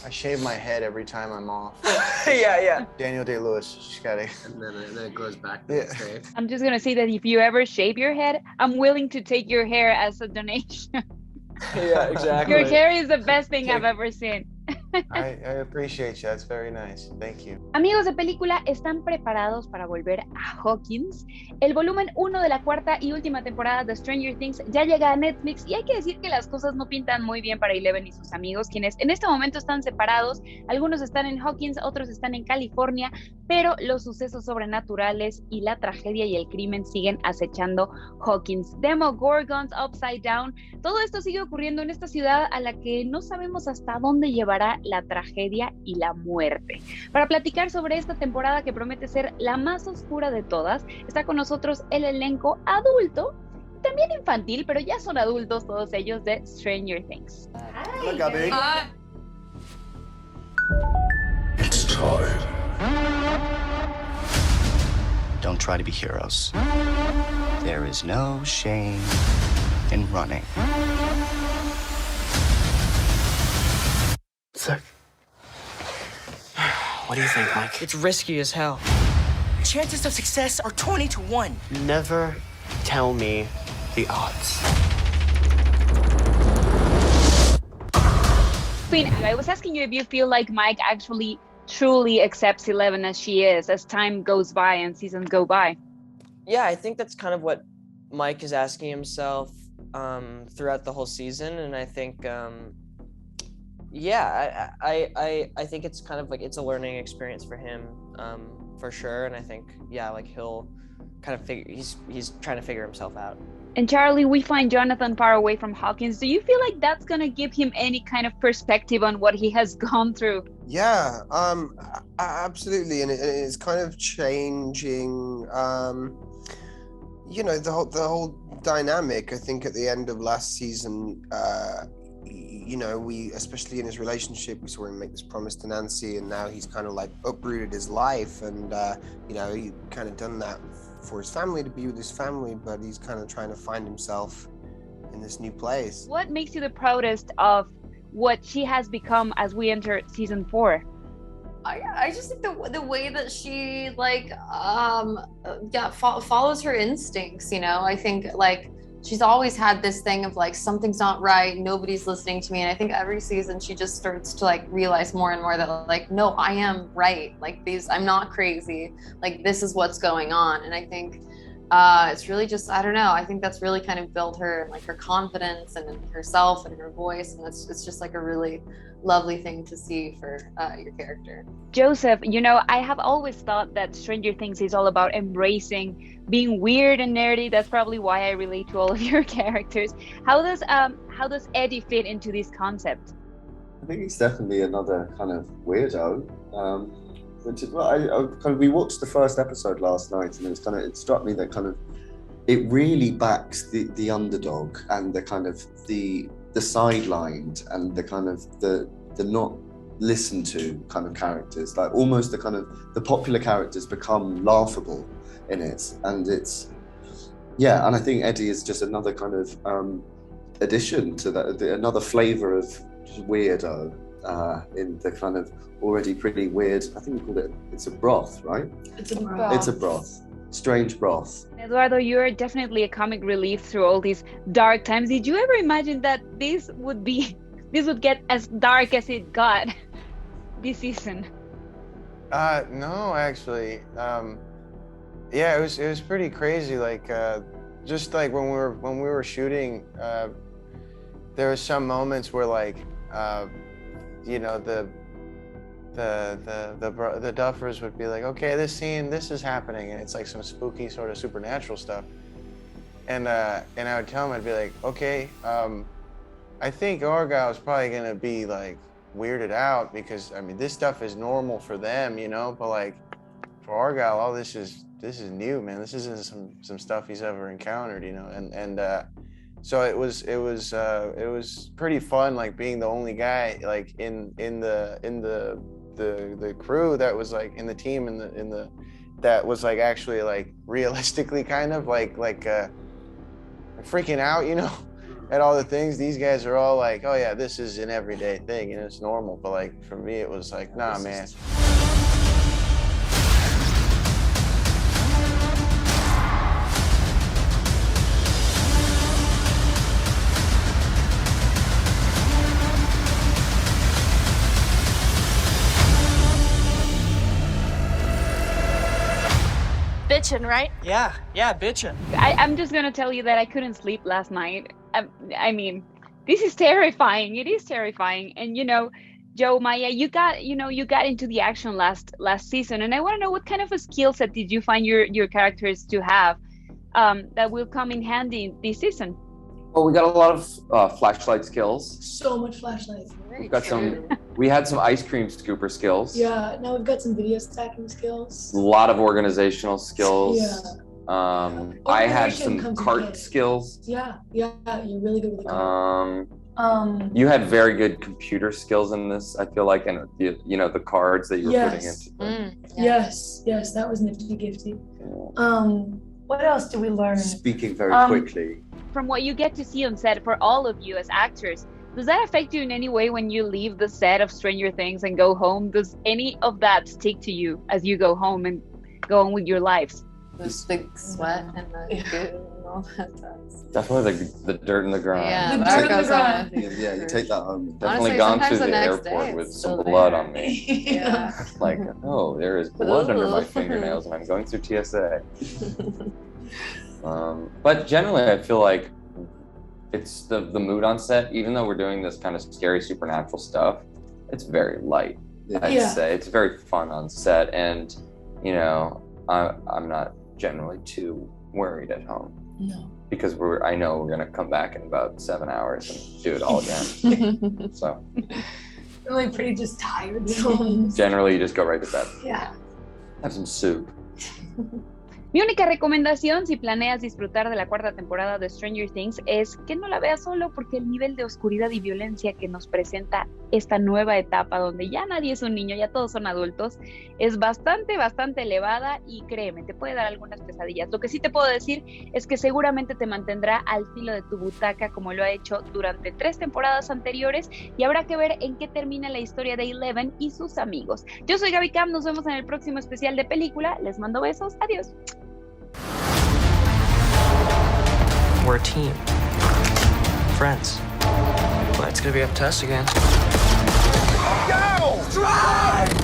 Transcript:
I shave my head every time I'm off. Yeah. Daniel Day-Lewis, just gotta. And then it grows back the Yeah. next day. I'm just gonna say that if you ever shave your head, I'm willing to take your hair as a donation. Yeah, exactly. Your hair is the best thing I've ever seen. I appreciate you. That's very nice. Thank you. Amigos de película, ¿están preparados para volver a Hawkins? El volumen 1 de la cuarta y última temporada de Stranger Things ya llega a Netflix y hay que decir que las cosas no pintan muy bien para Eleven y sus amigos, quienes en este momento están separados. Algunos están en Hawkins, otros están en California, pero los sucesos sobrenaturales y la tragedia y el crimen siguen acechando Hawkins. Demogorgons, Upside Down, todo esto sigue ocurriendo en esta ciudad a la que no sabemos hasta dónde llevará la tragedia y la muerte. Para platicar sobre esta temporada que promete ser la más oscura de todas, está con nosotros el elenco adulto, también infantil, pero ya son adultos todos ellos de Stranger Things. Hola, Gaby. It's time. Don't try to be heroes. There is no shame in running. So, what do you think, Mike? It's risky as hell. Chances of success are 20 to 1. Never tell me the odds. Queen, I was asking you if you feel like Mike actually truly accepts Eleven as she is as time goes by and seasons go by. Yeah, I think that's kind of what Mike is asking himself throughout the whole season, and I think I think it's kind of like it's a learning experience for him for sure, and I think like he'll kind of he's trying to figure himself out. And Charlie, we find Jonathan far away from Hawkins. Do you feel like that's gonna give him any kind of perspective on what he has gone through? Yeah, absolutely, and it's kind of changing. The whole dynamic. I think at the end of last season, we, especially in his relationship, we saw him make this promise to Nancy, and now he's kind of like uprooted his life, and he kind of done that for his family, to be with his family, but he's kind of trying to find himself in this new place. What makes you the proudest of what she has become as we enter season 4? I just think the way that she follows her instincts, I think she's always had this thing of something's not right, nobody's listening to me, and I think every season she just starts to realize more and more that no, I am right, I'm not crazy, this is what's going on. And I think it's really just, I don't know, I think that's really kind of built her her confidence and herself and her voice, and it's just a really lovely thing to see for your character. Joseph, I have always thought that Stranger Things is all about embracing being weird and nerdy. That's probably why I relate to all of your characters. How does Eddie fit into this concept? I think he's definitely another kind of weirdo. We watched the first episode last night, and it struck me that it really backs the underdog and the kind of the sidelined and the not listened to kind of characters, almost the popular characters become laughable in it, and and I think Eddie is just another kind of addition to that, another flavor of weirdo in the kind of already pretty weird, I think we called it's a broth, right? It's a broth. It's a broth. Strange broth. Eduardo, you're definitely a comic relief through all these dark times. Did you ever imagine that this would get as dark as it got this season? No, actually. It was pretty crazy. Just when we were shooting, there were some moments where the duffers would be like, okay, this scene, this is happening, and it's some spooky sort of supernatural stuff, and I would tell them, I'd be like, okay, I think Argyle's probably gonna be weirded out, because this stuff is normal for them, but for Argyle, all this is new, man. This isn't some stuff he's ever encountered, and so it was pretty fun, being the only guy in the crew that was in the team that was actually realistically kind of freaking out, at all the things, these guys are all like, oh yeah, this is an everyday thing and it's normal. But like for me, it was like, nah, man. Bitchin', right? Yeah, bitchin'. I'm just gonna tell you that I couldn't sleep last night. I mean, this is terrifying. It is terrifying. And you know, Joe, Maya, you got into the action last season, and I want to know what kind of a skill set did you find your characters to have that will come in handy this season? Well, we got a lot of flashlight skills. So much flashlights. We've got we had some ice cream scooper skills. Yeah, now we've got some video stacking skills. A lot of organizational skills. Yeah. I had Organization some comes in cart handy. skills. Yeah, you're really good with the card. You had very good computer skills in this, I feel like, and the cards that you were putting into. Yes, that was nifty gifty. What else did we learn? Speaking very quickly. From what you get to see on set for all of you as actors, does that affect you in any way when you leave the set of Stranger Things and go home? Does any of that stick to you as you go home and go on with your lives? This big sweat and the goo and all that does. Definitely the dirt in the ground. Yeah, The that dirt in the goes on ground. with you. Yeah, you take that home. Definitely Honestly, gone to sometimes the the next airport day with it's some still blood there. on me. Yeah. Like, oh, there is blood under my fingernails and I'm going through TSA. But generally, I feel like it's the mood on set, even though we're doing this kind of scary supernatural stuff, it's very light. I'd say it's very fun on set, and I'm not generally too worried at home. No. Because I know we're gonna come back in about 7 hours and do it all again. So I'm like pretty just tired. So. generally, you just go right to bed. Yeah. Have some soup. Mi única recomendación si planeas disfrutar de la cuarta temporada de Stranger Things es que no la veas solo, porque el nivel de oscuridad y violencia que nos presenta esta nueva etapa donde ya nadie es un niño, ya todos son adultos, es bastante elevada y créeme, te puede dar algunas pesadillas. Lo que sí te puedo decir es que seguramente te mantendrá al filo de tu butaca como lo ha hecho durante 3 temporadas anteriores, y habrá que ver en qué termina la historia de Eleven y sus amigos. Yo soy Gaby Cam, nos vemos en el próximo especial de película, les mando besos, adiós. We're a team. Friends. But it's gonna be up to us again. Go! Drive!